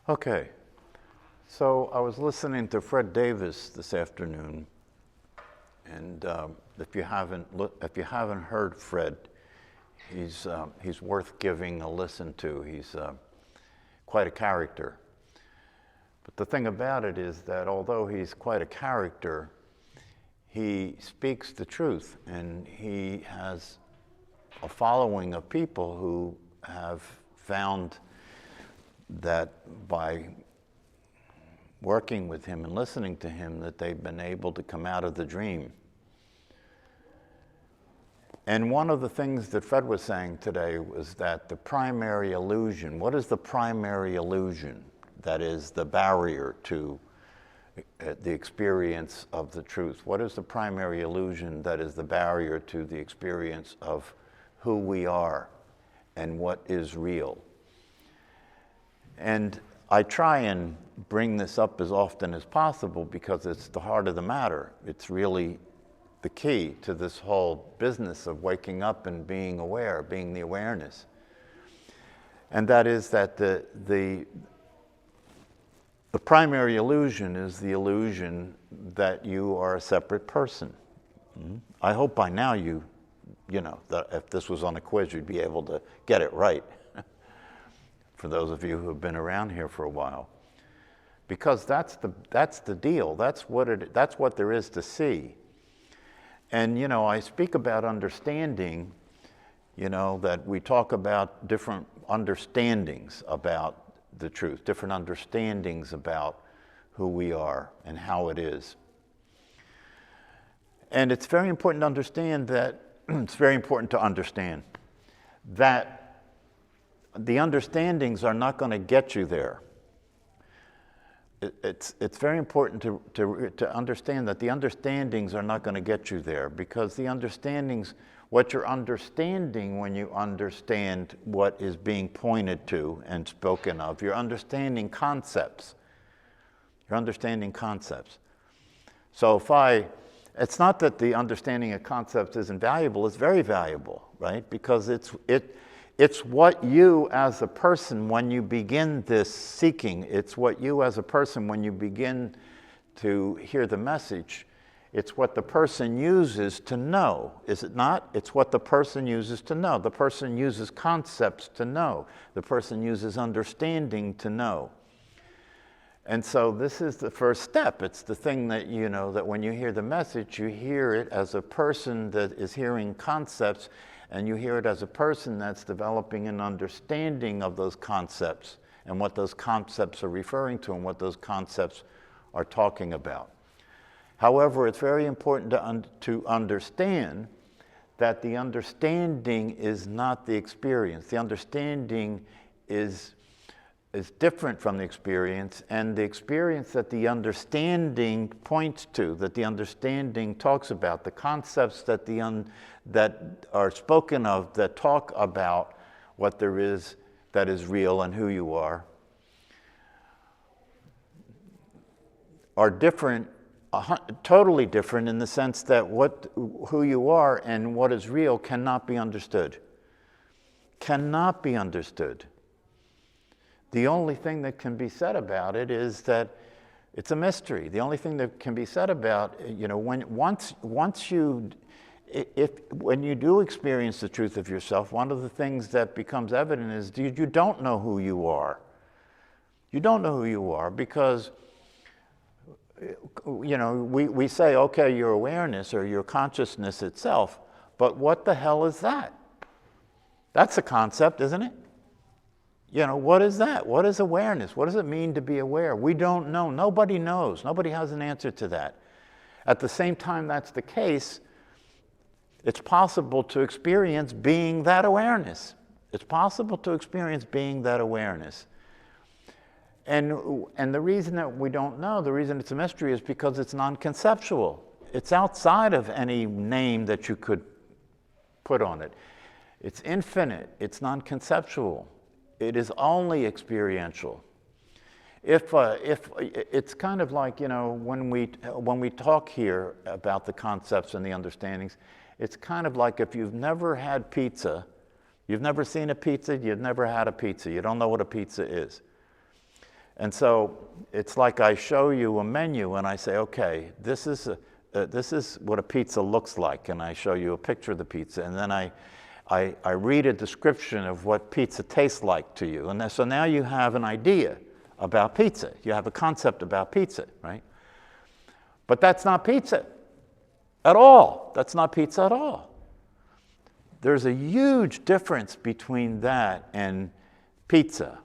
Okay, so I was listening to Fred Davis this afternoon, and if you haven't heard Fred, he's worth giving a listen to. He's quite a character. But the thing about it is that although he's quite a character, he speaks the truth, and he has a following of people who have found that by working with him and listening to him, that they've been able to come out of the dream. And one of the things that Fred was saying today was that the primary illusion, what is the primary illusion that is the barrier to the experience of the truth? What is the primary illusion that is the barrier to the experience of who we are and what is real? And I try and bring this up as often as possible because it's the heart of the matter. It's really the key to this whole business of waking up and being aware, being the awareness. And that is that the primary illusion is the illusion that you are a separate person. I hope by now you know, that if this was on a quiz, you'd be able to get it right. For those of you who have been around here for a while, because that's the deal. That's what there is to see. And you know, I speak about understanding. You know, that we talk about different understandings about the truth, different understandings about who we are and how it is. And it's very important to understand that. It's very important to understand that the understandings are not going to get you there. It's very important to understand that the understandings are not going to get you there, because the understandings, what you're understanding when you understand what is being pointed to and spoken of, you're understanding concepts. You're understanding concepts. So it's not that the understanding of concepts isn't valuable, it's very valuable, right? Because it's what you as a person, when you begin this seeking, it's what you as a person, when you begin to hear the message, it's what the person uses to know, is it not? It's what the person uses to know. The person uses concepts to know. The person uses understanding to know. And so this is the first step. It's the thing that, you know, that when you hear the message, you hear it as a person that is hearing concepts, and you hear it as a person that's developing an understanding of those concepts and what those concepts are referring to and what those concepts are talking about. However, it's very important to understand that the understanding is not the experience. The understanding is different from the experience, and the experience that the understanding points to, that the understanding talks about, the concepts that that are spoken of, that talk about what there is that is real and who you are different, totally different, in the sense that who you are and what is real cannot be understood. Cannot be understood. The only thing that can be said about it is that it's a mystery. The only thing that can be said about, you know, when you do experience the truth of yourself, one of the things that becomes evident is you don't know who you are. You don't know who you are because, you know, we say, okay, your awareness or your consciousness itself, but what the hell is that? That's a concept, isn't it? You know, what is that? What is awareness? What does it mean to be aware? We don't know. Nobody knows. Nobody has an answer to that. At the same time that's the case, it's possible to experience being that awareness. It's possible to experience being that awareness. And the reason that we don't know, the reason it's a mystery, is because it's non-conceptual. It's outside of any name that you could put on it. It's infinite. It's non-conceptual. It is only experiential. If it's kind of like, you know, when we talk here about the concepts and the understandings, it's kind of like if you've never had pizza, you've never seen a pizza, you've never had a pizza, you don't know what a pizza is. And so it's like I show you a menu and I say, okay, this is what a pizza looks like, and I show you a picture of the pizza, and then I read a description of what pizza tastes like to you. And so now you have an idea about pizza. You have a concept about pizza, right? But that's not pizza at all. That's not pizza at all. There's a huge difference between that and pizza,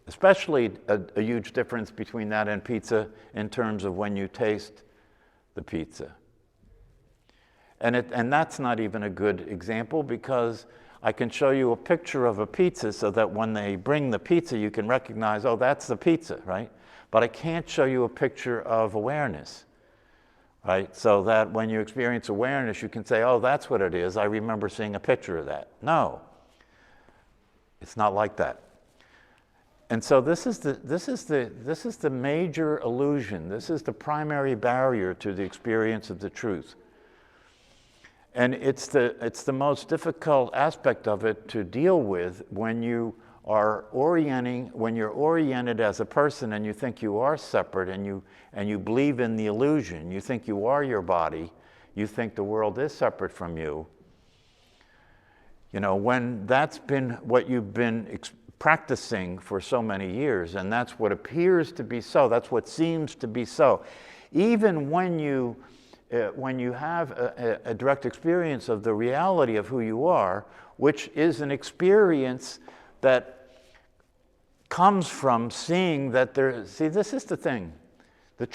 especially a huge difference between that and pizza in terms of when you taste the pizza. And that's not even a good example, because I can show you a picture of a pizza so that when they bring the pizza, you can recognize, oh, that's the pizza, right? But I can't show you a picture of awareness, right? So that when you experience awareness, you can say, oh, that's what it is. I remember seeing a picture of that. No, it's not like that. And so this is the major illusion. This is the primary barrier to the experience of the truth. And it's the most difficult aspect of it to deal with when you're oriented as a person and you think you are separate, and you believe in the illusion. You think you are your body. You think the world is separate from you. You know, when that's been what you've been practicing for so many years, and that's what appears to be so, that's what seems to be so. Even when you have a direct experience of the reality of who you are, which is an experience that comes from seeing that this is the thing. The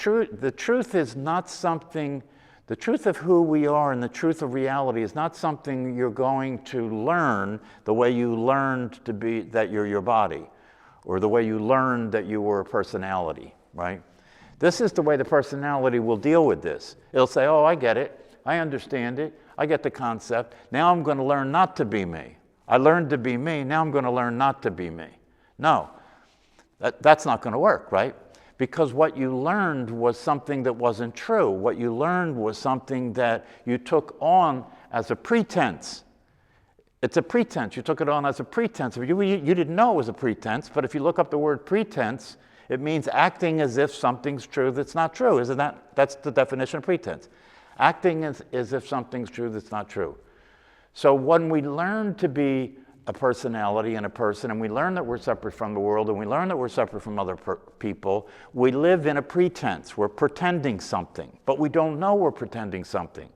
truth is not something, the truth of who we are and the truth of reality is not something you're going to learn the way you learned to be that you're your body, or the way you learned that you were a personality, right? This is the way the personality will deal with this. It'll say, oh, I get it. I understand it. I get the concept. Now I'm going to learn not to be me. I learned to be me. Now I'm going to learn not to be me. No, that's not going to work, right? Because what you learned was something that wasn't true. What you learned was something that you took on as a pretense. It's a pretense. You took it on as a pretense. You didn't know it was a pretense, but if you look up the word pretense, it means acting as if something's true that's not true. Isn't that's the definition of pretense. Acting as if something's true that's not true. So when we learn to be a personality and a person, and we learn that we're separate from the world, and we learn that we're separate from other people, we live in a pretense. We're pretending something, but we don't know we're pretending something.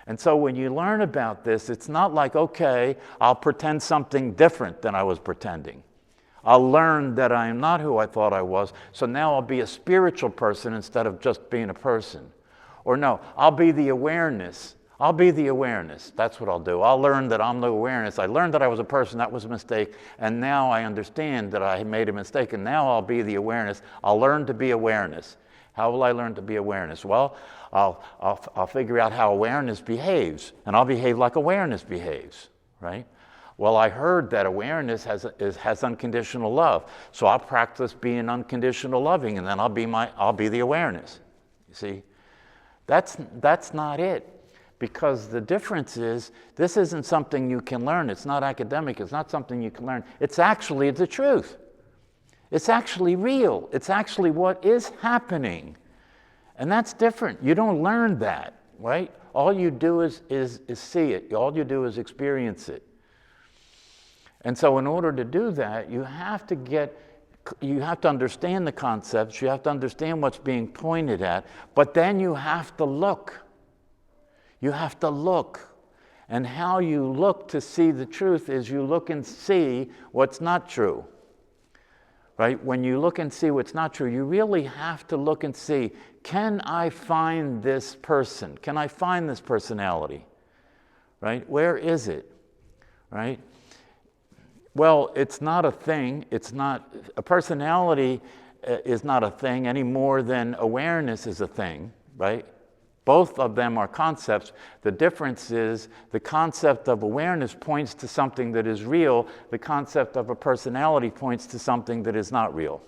And so when you learn about this, it's not like, okay, I'll pretend something different than I was pretending. I'll learn that I am not who I thought I was, so now I'll be a spiritual person instead of just being a person. Or no, I'll be the awareness. I'll be the awareness. That's what I'll do. I'll learn that I'm the awareness. I learned that I was a person. That was a mistake. And now I understand that I made a mistake, and now I'll be the awareness. I'll learn to be awareness. How will I learn to be awareness? Well, I'll figure out how awareness behaves, and I'll behave like awareness behaves, right? Well, I heard that awareness has unconditional love, so I'll practice being unconditional loving, and then I'll be the awareness. You see, that's not it, because the difference is this isn't something you can learn. It's not academic. It's not something you can learn. It's actually the truth. It's actually real. It's actually what is happening, and that's different. You don't learn that, right? All you do is see it. All you do is experience it. And so in order to do that, you have to understand the concepts, you have to understand what's being pointed at, but then you have to look. You have to look. And how you look to see the truth is you look and see what's not true. Right? When you look and see what's not true, you really have to look and see, can I find this person? Can I find this personality? Right? Where is it? Right? Well, it's not a thing. It's not, a personality is not a thing any more than awareness is a thing, right? Both of them are concepts. The difference is the concept of awareness points to something that is real. The concept of a personality points to something that is not real.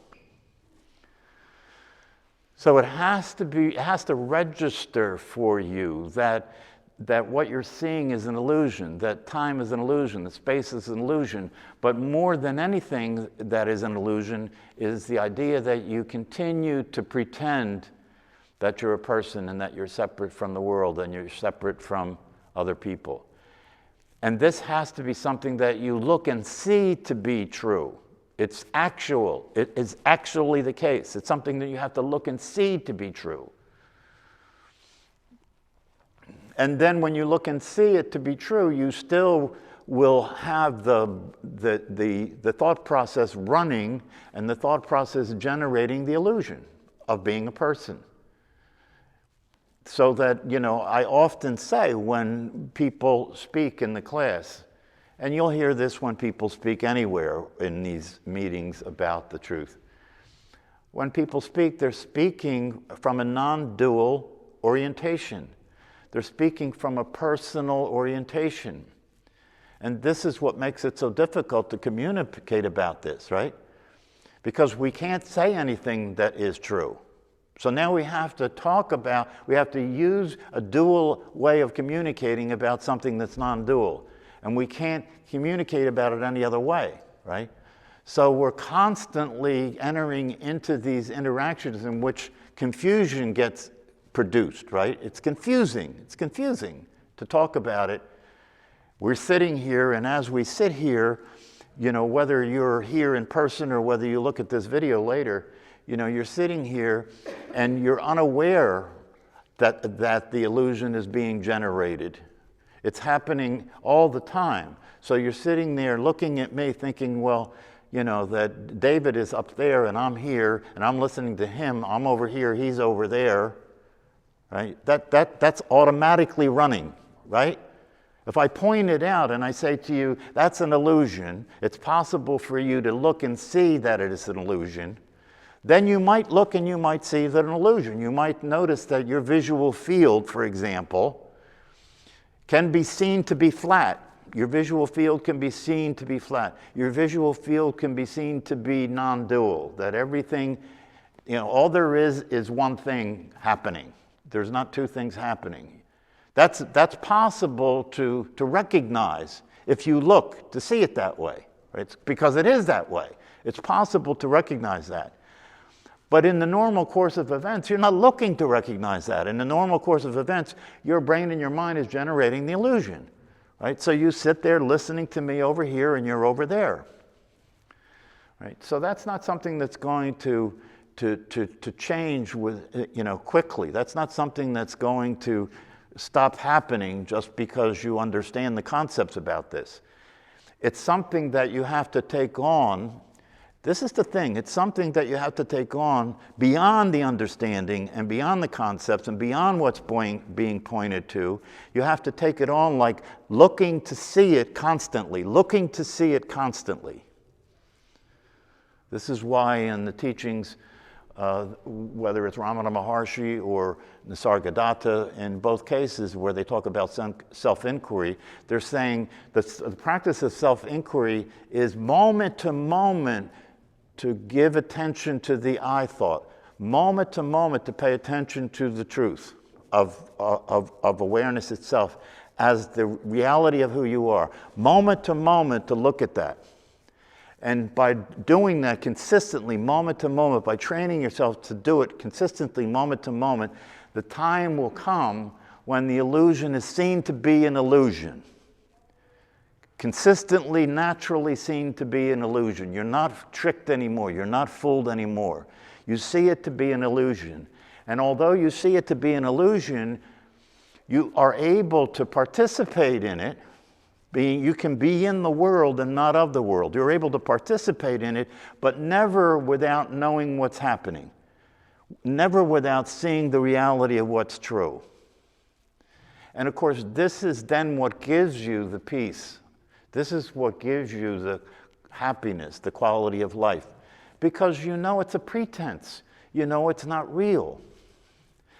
So it has to register for you that that what you're seeing is an illusion, that time is an illusion, that space is an illusion. But more than anything that is an illusion is the idea that you continue to pretend that you're a person and that you're separate from the world and you're separate from other people. And this has to be something that you look and see to be true. It's actual. It is actually the case. It's something that you have to look and see to be true. And then when you look and see it to be true, you still will have the thought process running and the thought process generating the illusion of being a person. So that, I often say when people speak in the class, and you'll hear this when people speak anywhere in these meetings about the truth. When people speak, they're speaking from a non-dual orientation. They're speaking from a personal orientation. And this is what makes it so difficult to communicate about this, right? Because we can't say anything that is true. So now we have to use a dual way of communicating about something that's non-dual. And we can't communicate about it any other way, right? So we're constantly entering into these interactions in which confusion gets produced, right? It's confusing. It's confusing to talk about it. We're sitting here, and as we sit here, whether you're here in person or whether you look at this video later, you're sitting here and you're unaware that the illusion is being generated. It's happening all the time. So you're sitting there looking at me thinking, well, that David is up there and I'm here and I'm listening to him. I'm over here, he's over there. Right? That's automatically running, right? If I point it out and I say to you, that's an illusion, it's possible for you to look and see that it is an illusion, then you might look and you might see that an illusion. You might notice that your visual field, for example, can be seen to be flat. Your visual field can be seen to be flat. Your visual field can be seen to be non-dual, that everything, all there is one thing happening. There's not two things happening. That's possible to recognize if you look to see it that way, right? Because it is that way. It's possible to recognize that. But in the normal course of events, you're not looking to recognize that. In the normal course of events, your brain and your mind is generating the illusion, right? So you sit there listening to me over here and you're over there, right? So that's not something that's going to change with, quickly. That's not something that's going to stop happening just because you understand the concepts about this. It's something that you have to take on. This is the thing. It's something that you have to take on beyond the understanding and beyond the concepts and beyond what's being pointed to. You have to take it on like looking to see it constantly, looking to see it constantly. This is why in the teachings, whether it's Ramana Maharshi or Nisargadatta, in both cases where they talk about self-inquiry, they're saying that the practice of self-inquiry is moment to moment to give attention to the I thought, moment to moment to pay attention to the truth of awareness itself as the reality of who you are, moment to moment to look at that. And by doing that consistently, moment to moment, by training yourself to do it consistently, moment to moment, the time will come when the illusion is seen to be an illusion. Consistently, naturally seen to be an illusion. You're not tricked anymore. You're not fooled anymore. You see it to be an illusion. And although you see it to be an illusion, you are able to participate in it. You can be in the world and not of the world. You're able to participate in it, but never without knowing what's happening. Never without seeing the reality of what's true. And of course, this is then what gives you the peace. This is what gives you the happiness, the quality of life. Because you know it's a pretense. You know it's not real.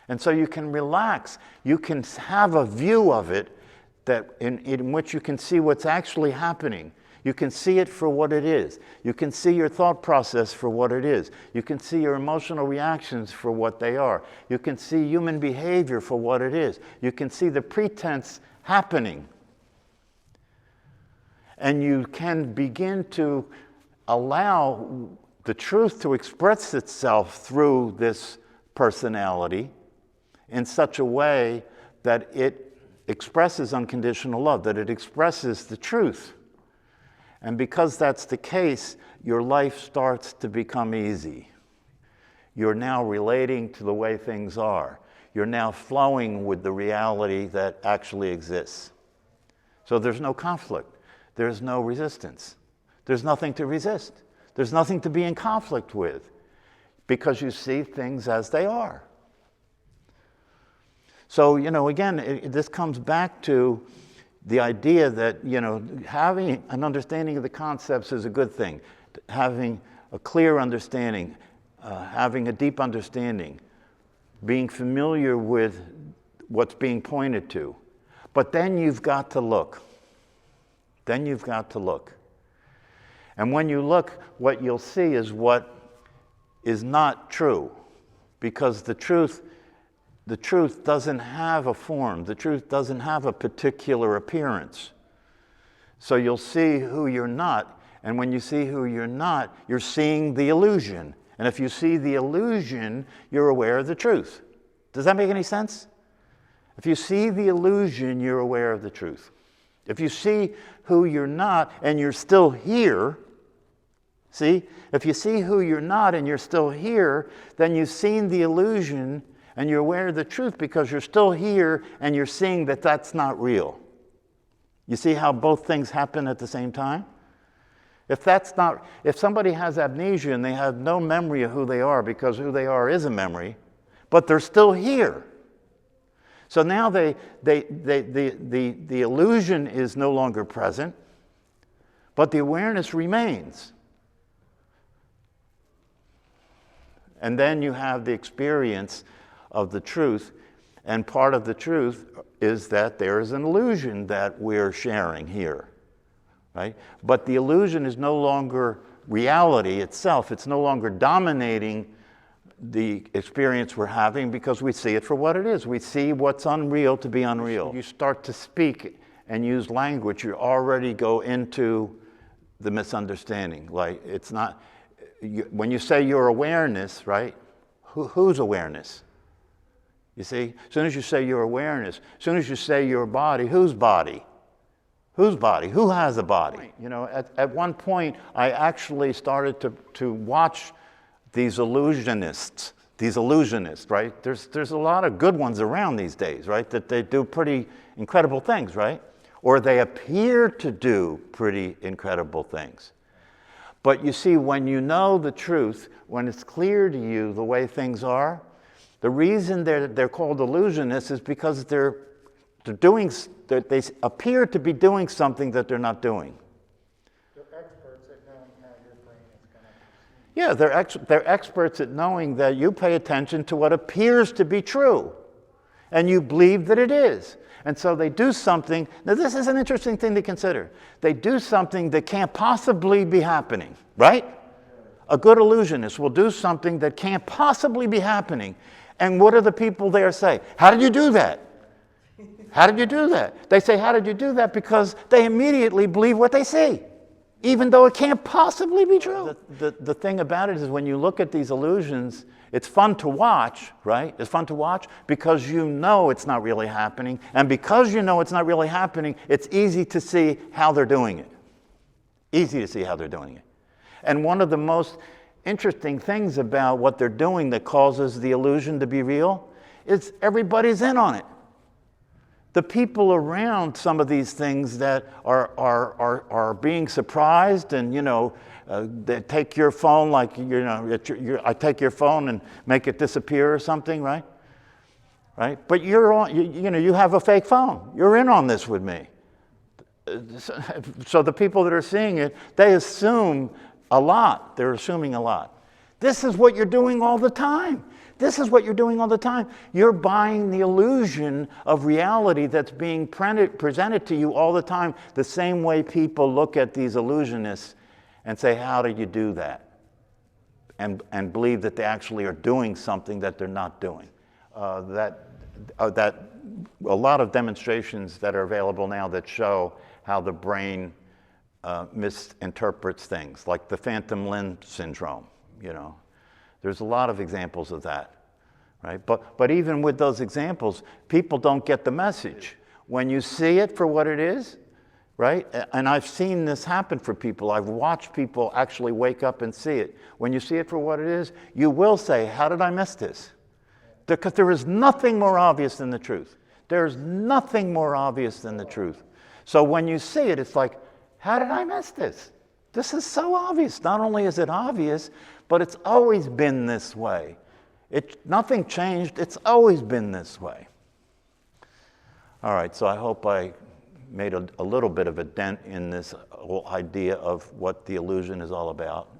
And so you can relax. You can have a view of it that in which you can see what's actually happening. You can see it for what it is. You can see your thought process for what it is. You can see your emotional reactions for what they are. You can see human behavior for what it is. You can see the pretense happening. And you can begin to allow the truth to express itself through this personality in such a way that it expresses unconditional love, that it expresses the truth. And because that's the case, your life starts to become easy. You're now relating to the way things are. You're now flowing with the reality that actually exists. So there's no conflict. There's no resistance. There's nothing to resist. There's nothing to be in conflict with, because you see things as they are. So, again, this comes back to the idea that, having an understanding of the concepts is a good thing. Having a clear understanding, having a deep understanding, being familiar with what's being pointed to. But then you've got to look. Then you've got to look. And when you look, what you'll see is what is not true. Because the truth doesn't have a form. The truth doesn't have a particular appearance. So you'll see who you're not. And when you see who you're not, you're seeing the illusion. And if you see the illusion, you're aware of the truth. Does that make any sense? If you see the illusion, you're aware of the truth. If you see who you're not and you're still here, if you see who you're not and you're still here, then you've seen the illusion and you're aware of the truth because you're still here and you're seeing that that's not real. You see how both things happen at the same time? If somebody has amnesia and they have no memory of who they are because who they are is a memory, but they're still here. So now the illusion is no longer present, but the awareness remains. And then you have the experience of the truth, and part of the truth is that there is an illusion that we're sharing here, right? But the illusion is no longer reality itself. It's no longer dominating the experience we're having because we see it for what it is. We see what's unreal to be unreal. You start to speak and use language, you already go into the misunderstanding. Like, it's not, when you say your awareness, right? Whose awareness? You see, as soon as you say your awareness, as soon as you say your body, whose body? Whose body? Who has a body? At one point, I actually started to watch these illusionists, right? There's a lot of good ones around these days, right? That they do pretty incredible things, right? Or they appear to do pretty incredible things. But you see, when you know the truth, when it's clear to you the way things are, the reason they're called illusionists is because they appear to be doing something that they're not doing. They're experts at knowing how your brain is going to. Yeah, they're experts at knowing that you pay attention to what appears to be true, and you believe that it is. And so they do something. Now, this is an interesting thing to consider. They do something that can't possibly be happening, right? A good illusionist will do something that can't possibly be happening. And what do the people there say? How did you do that? How did you do that? They say, how did you do that? Because they immediately believe what they see, even though it can't possibly be true. The thing about it is when you look at these illusions, it's fun to watch, right? It's fun to watch because you know it's not really happening. And because you know it's not really happening, it's easy to see how they're doing it. Easy to see how they're doing it. And one of the most interesting things about what they're doing that causes the illusion to be real is everybody's in on it. The people around some of these things that are being surprised and, they take your phone like, I take your phone and make it disappear or something, right? Right? But you have a fake phone. You're in on this with me. So the people that are seeing it, they assume a lot. They're assuming a lot. This is what you're doing all the time. This is what you're doing all the time. You're buying the illusion of reality that's being presented to you all the time, the same way people look at these illusionists and say, how did you do that? And believe that they actually are doing something that they're not doing. That a lot of demonstrations that are available now that show how the brain misinterprets things, like the phantom limb syndrome, you know. There's a lot of examples of that, right? But even with those examples, people don't get the message. When you see it for what it is, right? And I've seen this happen for people. I've watched people actually wake up and see it. When you see it for what it is, you will say, how did I miss this? Because there is nothing more obvious than the truth. There's nothing more obvious than the truth. So when you see it, it's like, how did I miss this? This is so obvious. Not only is it obvious, but it's always been this way. Nothing changed. It's always been this way. All right, so I hope I made a little bit of a dent in this whole idea of what the illusion is all about.